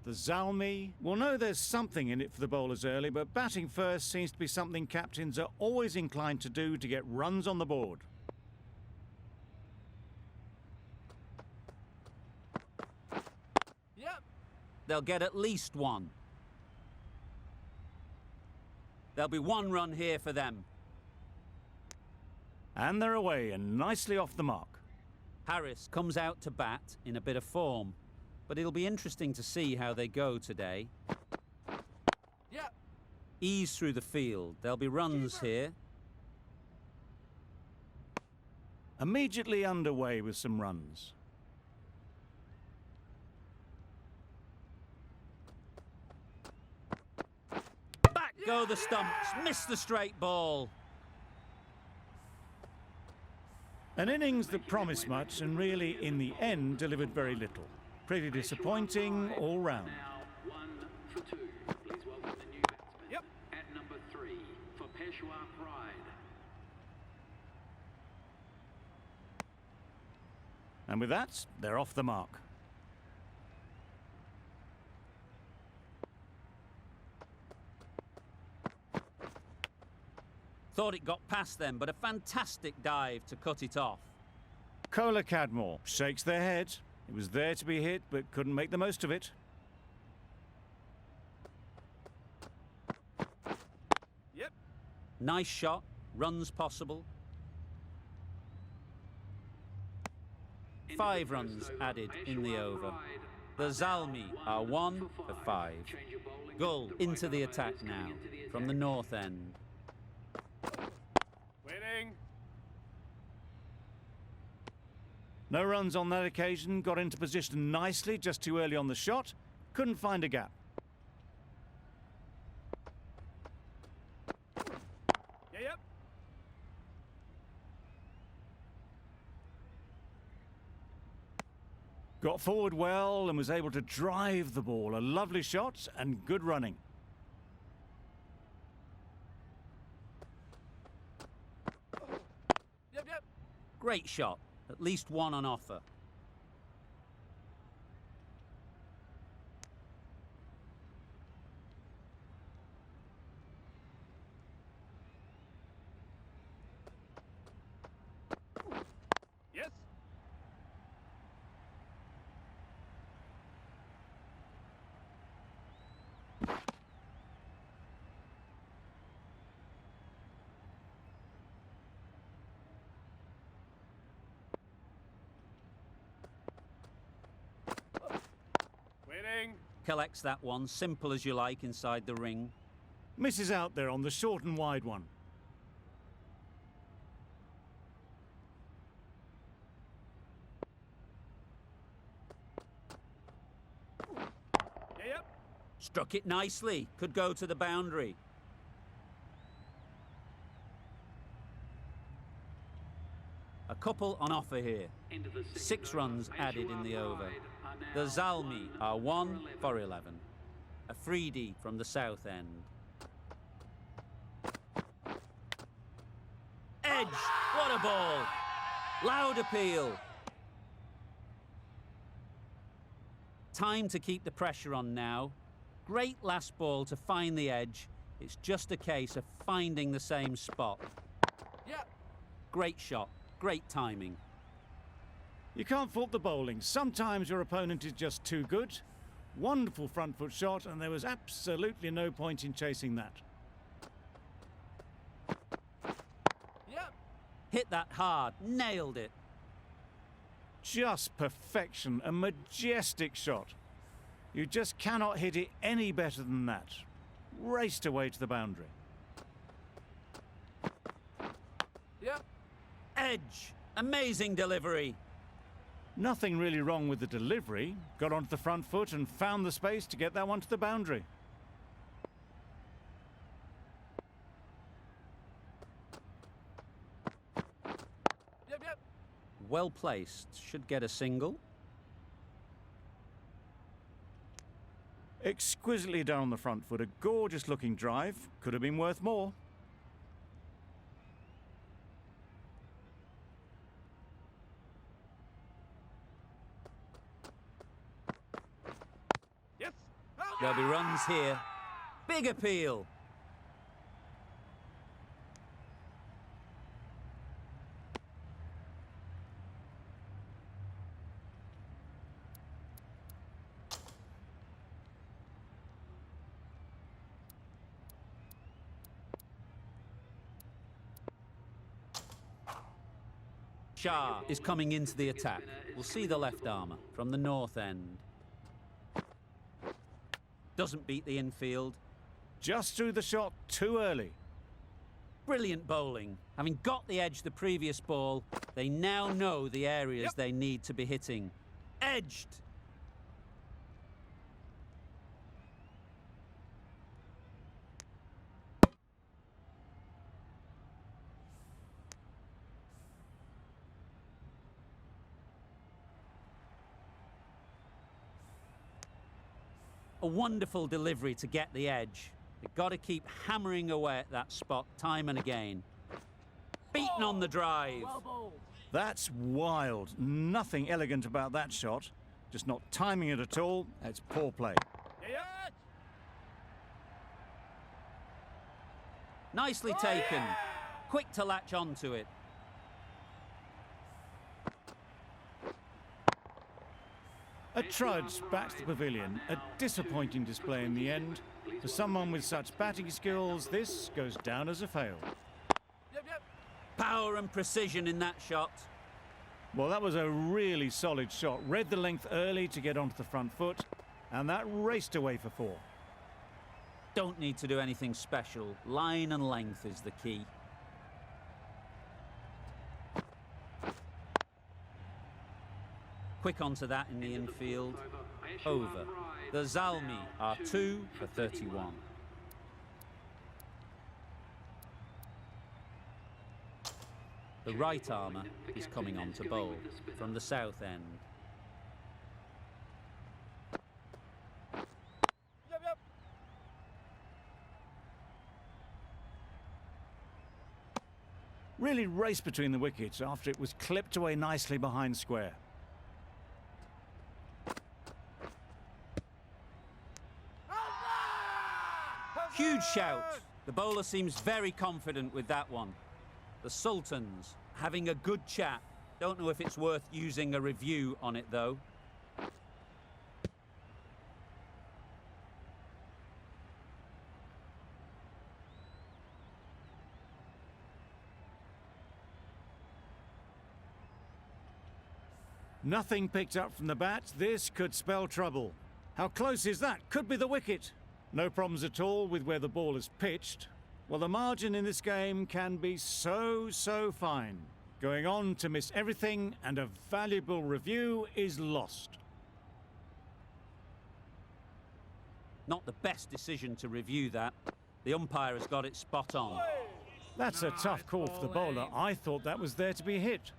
the Zalmi. We'll know there's something in it for the bowlers early, but batting first seems to be something captains are always inclined to do to get runs on the board. Yep. They'll get at least one. There'll be one run here for them. And they're away and nicely off the mark. Harris comes out to bat in a bit of form, but it'll be interesting to see how they go today. Yeah. Ease through the field. There'll be runs here. Immediately underway with some runs. Back go the stumps. Miss the straight ball. An innings that promised much and really, in the end, delivered very little. Pretty disappointing all round. Now 1 for 2. Please welcome the new batsman. Yep. At number 3 for Peshawar Pride. And with that, they're off the mark. Thought it got past them, but a fantastic dive to cut it off. Kohler Cadmore shakes their head. It was there to be hit, but couldn't make the most of it. Yep. Nice shot. Runs possible. 5 runs added in the over. The Zalmi are 1 for 5. Gull into the attack now from the north end. Winning. No runs on that occasion, got into position nicely, just too early on the shot. Couldn't find a gap. Yep. Got forward well and was able to drive the ball. A lovely shot and good running. Yep. Great shot. At least one on offer. Yes. Winning. Collects that one, simple as you like, inside the ring. Misses out there on the short and wide one. Yep. Struck it nicely. Could go to the boundary. A couple on offer here. 6 runs added in the over. The Zalmi are 1 for 11. A freebie from the south end. Edge! What a ball! Loud appeal. Time to keep the pressure on now. Great last ball to find the edge. It's just a case of finding the same spot. Yeah. Great shot. Great timing. You can't fault the bowling. Sometimes your opponent is just too good. Wonderful front foot shot, and there was absolutely no point in chasing that. Yep. Hit that hard. Nailed it. Just perfection. A majestic shot. You just cannot hit it any better than that. Raced away to the boundary. Yep. Edge. Amazing delivery. Nothing really wrong with the delivery. Got onto the front foot and found the space to get that one to the boundary. Yep. Well placed. Should get a single. Exquisitely done on the front foot. A gorgeous looking drive. Could have been worth more. Yes. There'll be runs here. Big appeal. Shah is coming into the attack. We'll see the left armour from the north end. Doesn't beat the infield. Just threw the shot too early. Brilliant bowling. Having got the edge the previous ball, they now know the areas they need to be hitting. Edged! A wonderful delivery to get the edge. You've got to keep hammering away at that spot time and again. Beaten on the drive. That's wild. Nothing elegant about that shot. Just not timing it at all. It's poor play. Nicely taken. Quick to latch onto it. A trudge back to the pavilion. A disappointing display in the end. For someone with such batting skills, this goes down as a fail. Power and precision in that shot. Well, that was a really solid shot. Read the length early to get onto the front foot, and that raced away for 4. Don't need to do anything special. Line and length is the key. Quick onto that in the infield. Over. The Zalmi are 2 for 31. The right armour is coming on to bowl from the south end. Really raced between the wickets after it was clipped away nicely behind square. Huge shout. The bowler seems very confident with that one. The Sultans having a good chat. Don't know if it's worth using a review on it though. Nothing picked up from the bat. This could spell trouble. How close is that? Could be the wicket. No problems at all with where the ball is pitched. Well, the margin in this game can be so fine. Going on to miss everything, and a valuable review is lost. Not the best decision to review that. The umpire has got it spot on. That's a tough call for the bowler. I thought that was there to be hit.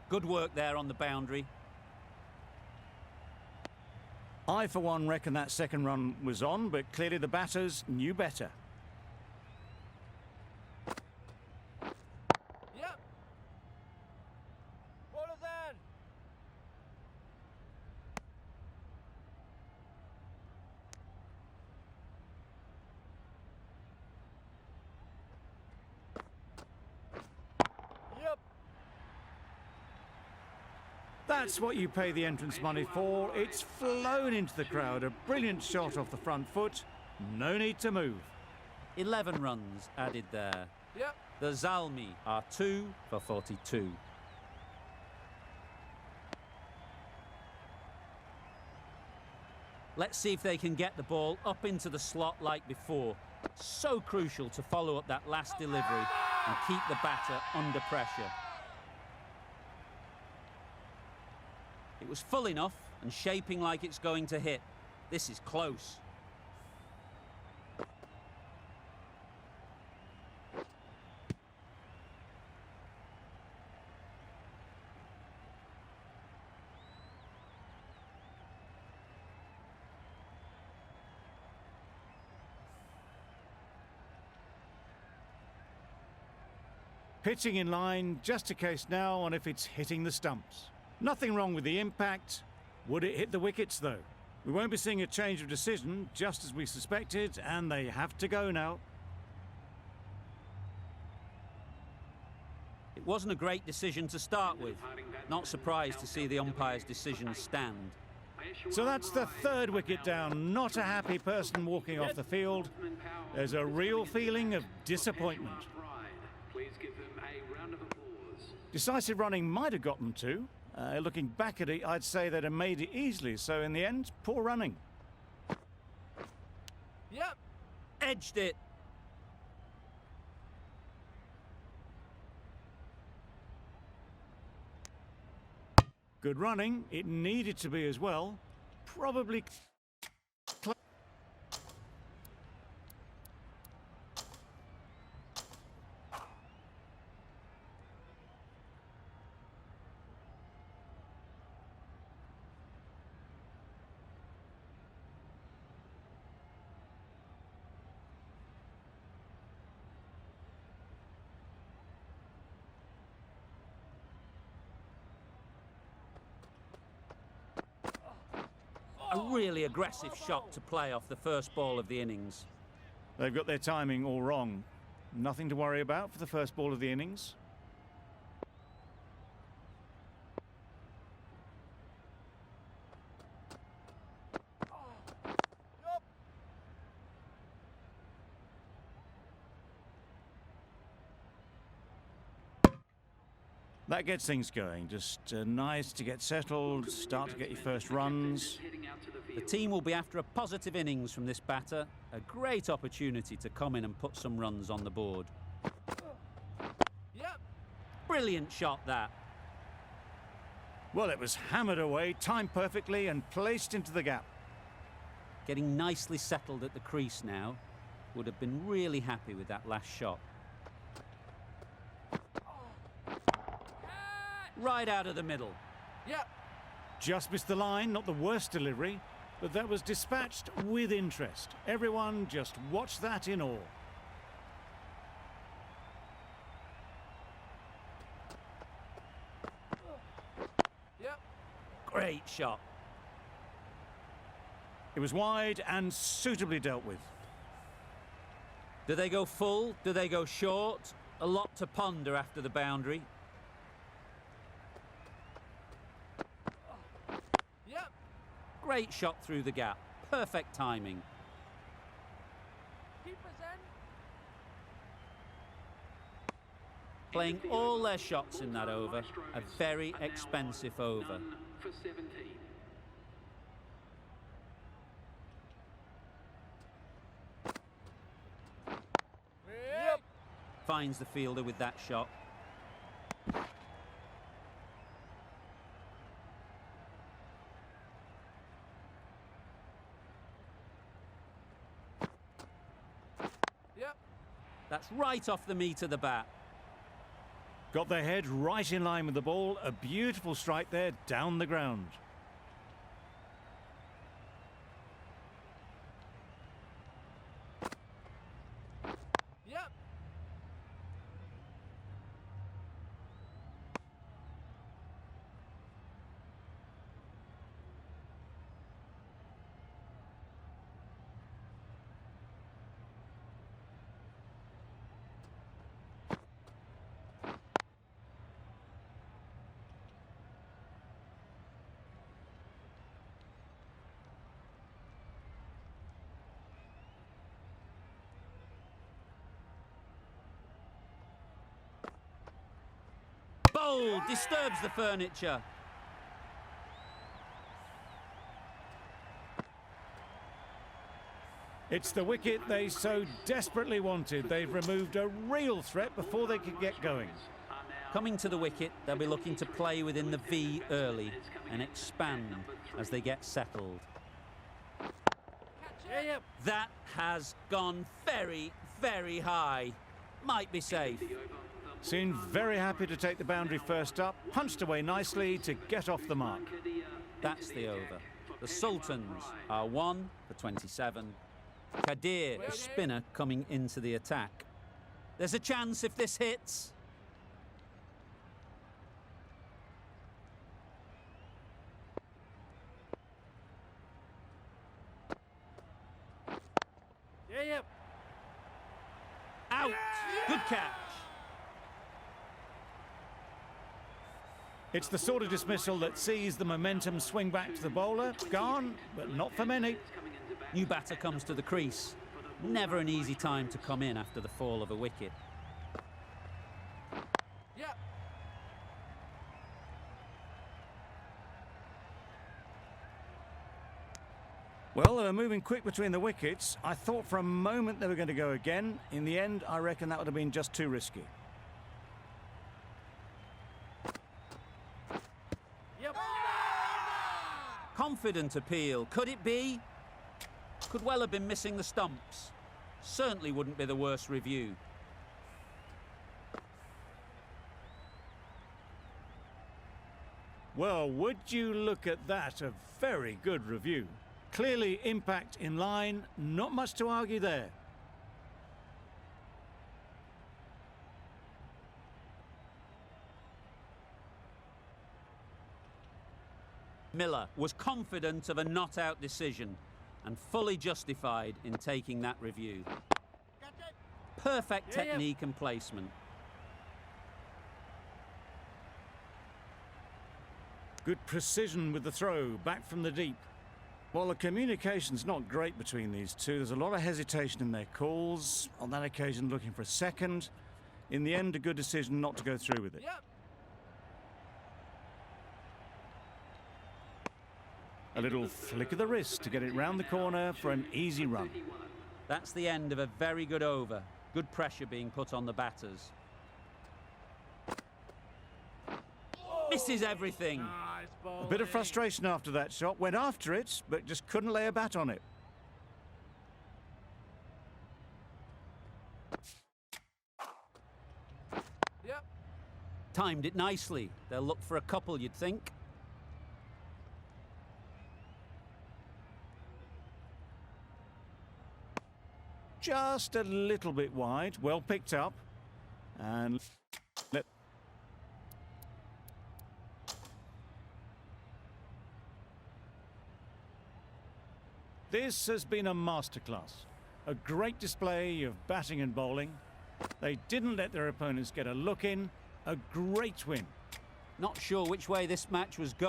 Good work there on the boundary. I, for one, reckon that second run was on, but clearly the batters knew better. Yep. Bowler then. Yep. That's what you pay the entrance money for. It's flown into the crowd. A brilliant shot off the front foot. No need to move. 11 runs added there. Yep. The Zalmi are 2 for 42. Let's see if they can get the ball up into the slot like before. So crucial to follow up that last delivery and keep the batter under pressure. It was full enough and shaping like it's going to hit. This is close. Pitching in line, just a case now on if it's hitting the stumps. Nothing wrong with the impact. Would it hit the wickets, though? We won't be seeing a change of decision, just as we suspected, and they have to go now. It wasn't a great decision to start with. Not surprised to see the umpire's decision stand. So that's the third wicket down. Not a happy person walking off the field. There's a real feeling of disappointment. Please give them a round of applause. Decisive running might have got them to. Looking back at it, I'd say they'd have made it easily. So in the end, poor running. Yep. Edged it. Good running. It needed to be as well. Probably... A really aggressive shot to play off the first ball of the innings. They've got their timing all wrong. Nothing to worry about for the first ball of the innings. That gets things going. Just nice to get settled, start to get your first runs. The team will be after a positive innings from this batter. A great opportunity to come in and put some runs on the board. Yep. Brilliant shot, that. Well, it was hammered away, timed perfectly and placed into the gap. Getting nicely settled at the crease now. Would have been really happy with that last shot. Right out of the middle. Yep. Just missed the line, not the worst delivery, but that was dispatched with interest. Everyone just watched that in awe. Yep. Great shot. It was wide and suitably dealt with. Do they go full? Do they go short? A lot to ponder after the boundary. Yep. Great shot through the gap. Perfect timing. Keep us in. Playing all their shots in that over. A very expensive over. None for 17. Yep. Finds the fielder with that shot. Yep. That's right off the meat of the bat. Got their head right in line with the ball. A beautiful strike there down the ground. Yep. Bold, disturbs the furniture. It's the wicket they so desperately wanted. They've removed a real threat before they could get going. Coming to the wicket, they'll be looking to play within the V early and expand as they get settled. Yep. That has gone very, very high. Might be safe. Seemed very happy to take the boundary first up. Punched away nicely to get off the mark. That's the over. The Sultans are 1 for 27. Kadir, the spinner, coming into the attack. There's a chance if this hits. Good catch. It's the sort of dismissal that sees the momentum swing back to the bowler. Gone, but not for many. New batter comes to the crease. Never an easy time to come in after the fall of a wicket. Yep. Well, they were moving quick between the wickets. I thought for a moment they were going to go again. In the end, I reckon that would have been just too risky. Yep. Confident appeal. Could it be? Could well have been missing the stumps. Certainly wouldn't be the worst review. Well, would you look at that? A very good review. Clearly impact in line, not much to argue there. Miller was confident of a not-out decision and fully justified in taking that review. Perfect technique and placement. Good precision with the throw, back from the deep. Well, the communication's not great between these two. There's a lot of hesitation in their calls. On that occasion, looking for a second. In the end, a good decision not to go through with it. Yep. A little flick of the wrist to get it round the corner for an easy run. That's the end of a very good over. Good pressure being put on the batters. Misses everything. Nice ball. A bit of frustration after that shot. Went after it, but just couldn't lay a bat on it. Yep. Timed it nicely. They'll look for a couple, you'd think. Just a little bit wide. Well picked up. And let... This has been a masterclass. A great display of batting and bowling. They didn't let their opponents get a look in. A great win. Not sure which way this match was going.